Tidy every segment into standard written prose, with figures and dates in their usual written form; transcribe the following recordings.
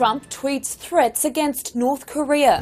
Trump tweets threats against North Korea.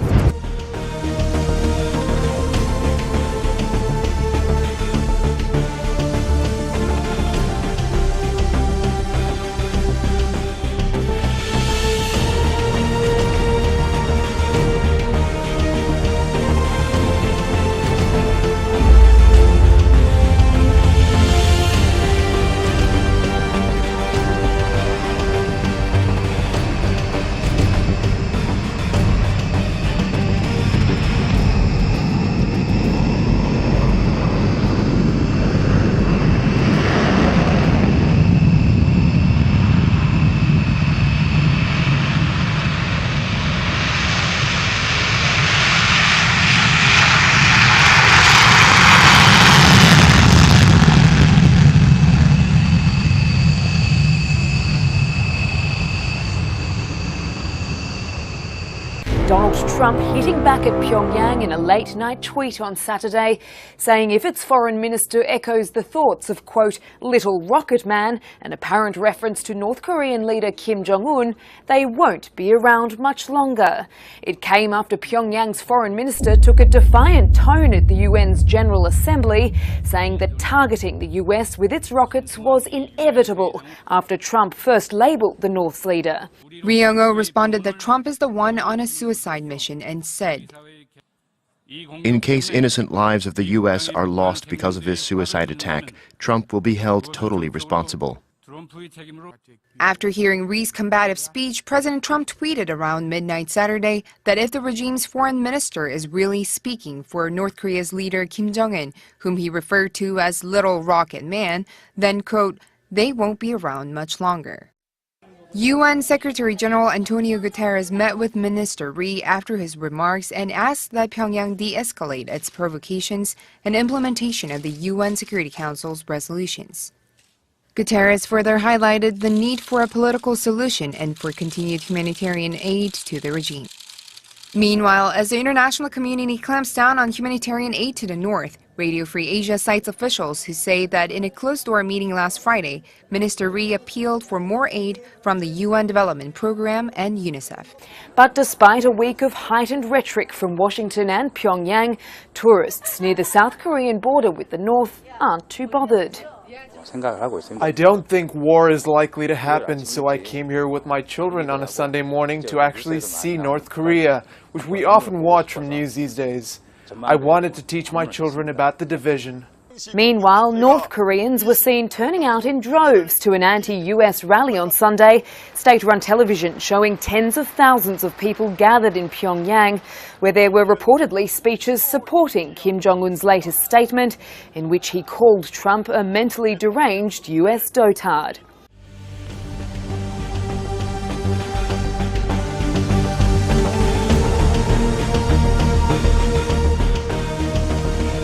Donald Trump hitting back at Pyongyang in a late-night tweet on Saturday, saying if its foreign minister echoes the thoughts of, quote, little rocket man, an apparent reference to North Korean leader Kim Jong-un, they won't be around much longer. It came after Pyongyang's foreign minister took a defiant tone at the UN's General Assembly, saying that targeting the US with its rockets was inevitable after Trump first labelled the North's leader. Ri Yong-ho responded that Trump is the one on a suicide mission and said, in case innocent lives of the U.S. are lost because of his suicide attack, Trump will be held totally responsible. After hearing Ri's combative speech, President Trump tweeted around midnight Saturday that if the regime's foreign minister is really speaking for North Korea's leader Kim Jong-un, whom he referred to as Little Rocket Man, then, quote, they won't be around much longer. UN Secretary General Antonio Guterres met with Minister Ri after his remarks and asked that Pyongyang de-escalate its provocations and implementation of the UN Security Council's resolutions. Guterres further highlighted the need for a political solution and for continued humanitarian aid to the regime. Meanwhile, as the international community clamps down on humanitarian aid to the north, Radio Free Asia cites officials who say that in a closed-door meeting last Friday, Minister Ri appealed for more aid from the UN Development Program and UNICEF. But despite a week of heightened rhetoric from Washington and Pyongyang, tourists near the South Korean border with the north aren't too bothered. I don't think war is likely to happen, so I came here with my children on a Sunday morning to actually see North Korea, which we often watch from news these days. I wanted to teach my children about the division. Meanwhile, North Koreans were seen turning out in droves to an anti-US rally on Sunday. State-run television showing tens of thousands of people gathered in Pyongyang, where there were reportedly speeches supporting Kim Jong-un's latest statement, in which he called Trump a mentally deranged US dotard.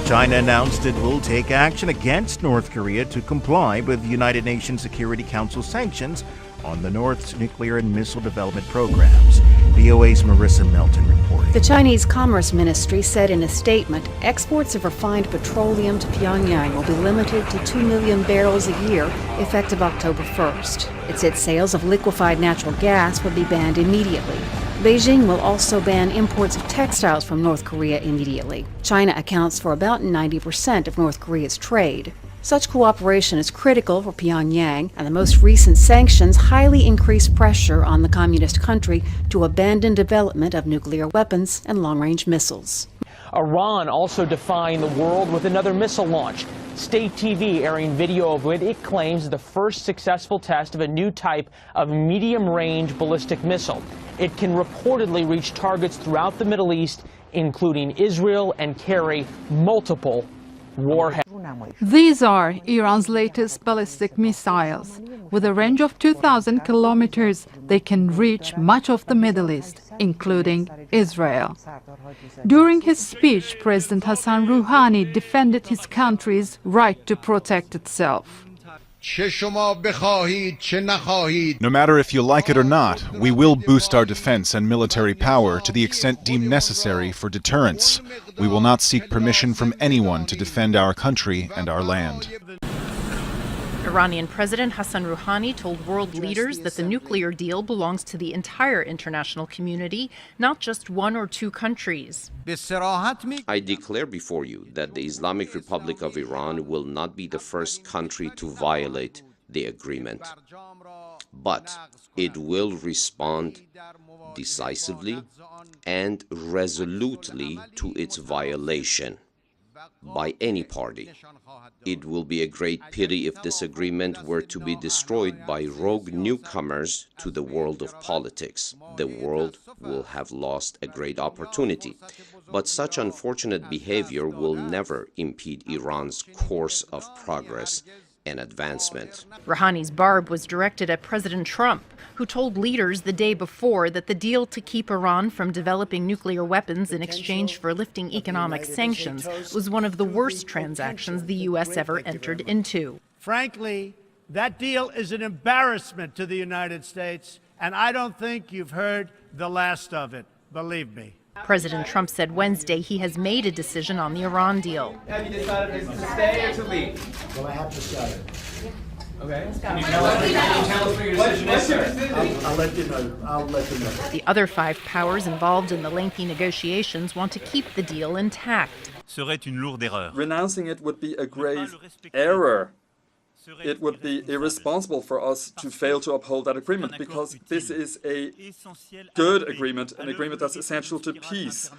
China announced it will take action against North Korea to comply with the United Nations Security Council sanctions on the North's nuclear and missile development programs. VOA's Marissa Melton reporting. The Chinese Commerce Ministry said in a statement, exports of refined petroleum to Pyongyang will be limited to 2 million barrels a year, effective October 1st. It said sales of liquefied natural gas would be banned immediately. Beijing will also ban imports of textiles from North Korea immediately. China accounts for about 90% of North Korea's trade. Such cooperation is critical for Pyongyang, and the most recent sanctions highly increase pressure on the communist country to abandon development of nuclear weapons and long-range missiles. Iran also defying the world with another missile launch. State TV airing video of what it claims is the first successful test of a new type of medium-range ballistic missile. It can reportedly reach targets throughout the Middle East, including Israel, and carry multiple warheads. These are Iran's latest ballistic missiles. With a range of 2,000 kilometers, they can reach much of the Middle East, including Israel. During his speech, President Hassan Rouhani defended his country's right to protect itself. No matter if you like it or not, we will boost our defense and military power to the extent deemed necessary for deterrence. We will not seek permission from anyone to defend our country and our land. Iranian President Hassan Rouhani told world leaders that the nuclear deal belongs to the entire international community, not just one or two countries. I declare before you that the Islamic Republic of Iran will not be the first country to violate the agreement, but it will respond decisively and resolutely to its violation by any party. It will be a great pity if this agreement were to be destroyed by rogue newcomers to the world of politics. The world will have lost a great opportunity. But such unfortunate behavior will never impede Iran's course of progress and advancement. Rouhani's barb was directed at President Trump, who told leaders the day before that the deal to keep Iran from developing nuclear weapons in exchange for lifting economic sanctions was one of the worst transactions the U.S. ever entered into. Frankly, that deal is an embarrassment to the United States, and I don't think you've heard the last of it, believe me. President Trump said Wednesday he has made a decision on the Iran deal. Have you decided to stay or to leave? Well, I have decided. Okay. Can you tell us what your decision is, sir? I'll let you know. I'll let you know. The other 5 powers involved in the lengthy negotiations want to keep the deal intact. Renouncing it would be a grave error. It would be irresponsible for us to fail to uphold that agreement, because this is a good agreement, an agreement that's essential to peace,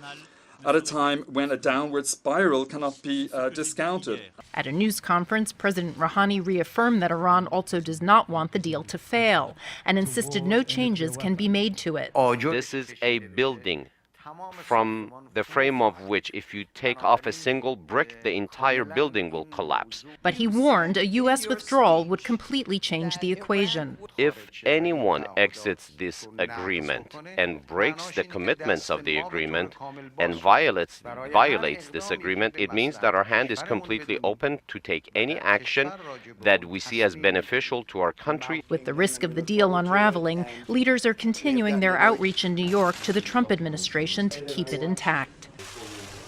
at a time when a downward spiral cannot be discounted. At a news conference, President Rouhani reaffirmed that Iran also does not want the deal to fail and insisted no changes can be made to it. This is a building from the frame of which, if you take off a single brick, the entire building will collapse. But he warned a U.S. withdrawal would completely change the equation. If anyone exits this agreement and breaks the commitments of the agreement and violates this agreement, it means that our hand is completely open to take any action that we see as beneficial to our country. With the risk of the deal unraveling, leaders are continuing their outreach in New York to the Trump administration to keep it intact.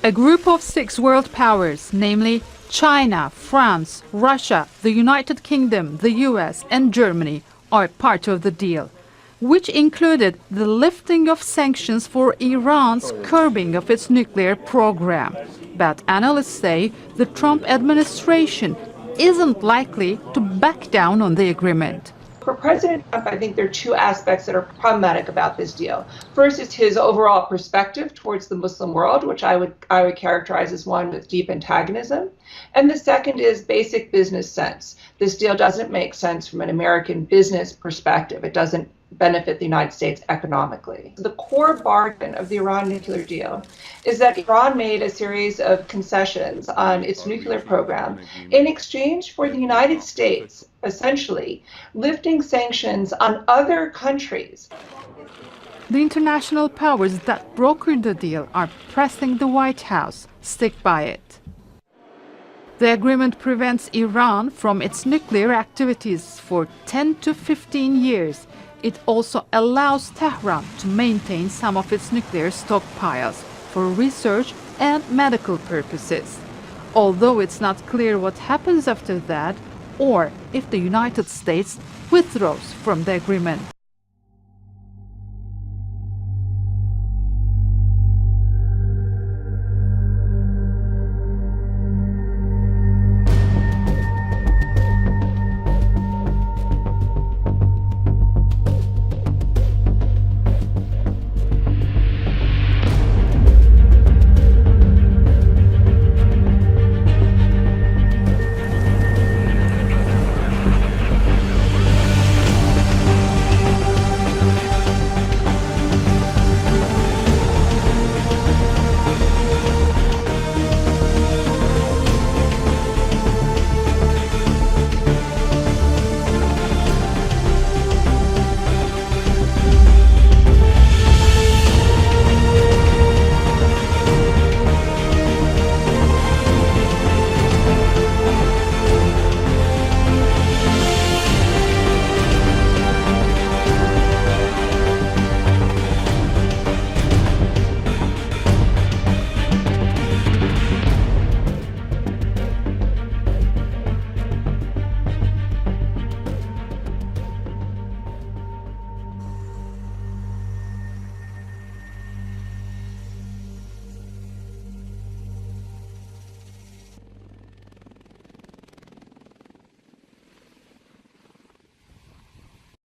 A group of 6 world powers, namely China, France, Russia, the United Kingdom, the US and Germany, are part of the deal, which included the lifting of sanctions for Iran's curbing of its nuclear program. But analysts say the Trump administration isn't likely to back down on the agreement. For President Trump, I think there are 2 aspects that are problematic about this deal. First is his overall perspective towards the Muslim world, which I would characterize as one with deep antagonism. And the second is basic business sense. This deal doesn't make sense from an American business perspective. It doesn't benefit the United States economically. The core bargain of the Iran nuclear deal is that Iran made a series of concessions on its nuclear program in exchange for the United States essentially lifting sanctions on other countries. The international powers that brokered the deal are pressing the White House stick by it. The agreement prevents Iran from its nuclear activities for 10 to 15 years. It also allows Tehran to maintain some of its nuclear stockpiles for research and medical purposes, although it's not clear what happens after that or if the United States withdraws from the agreement.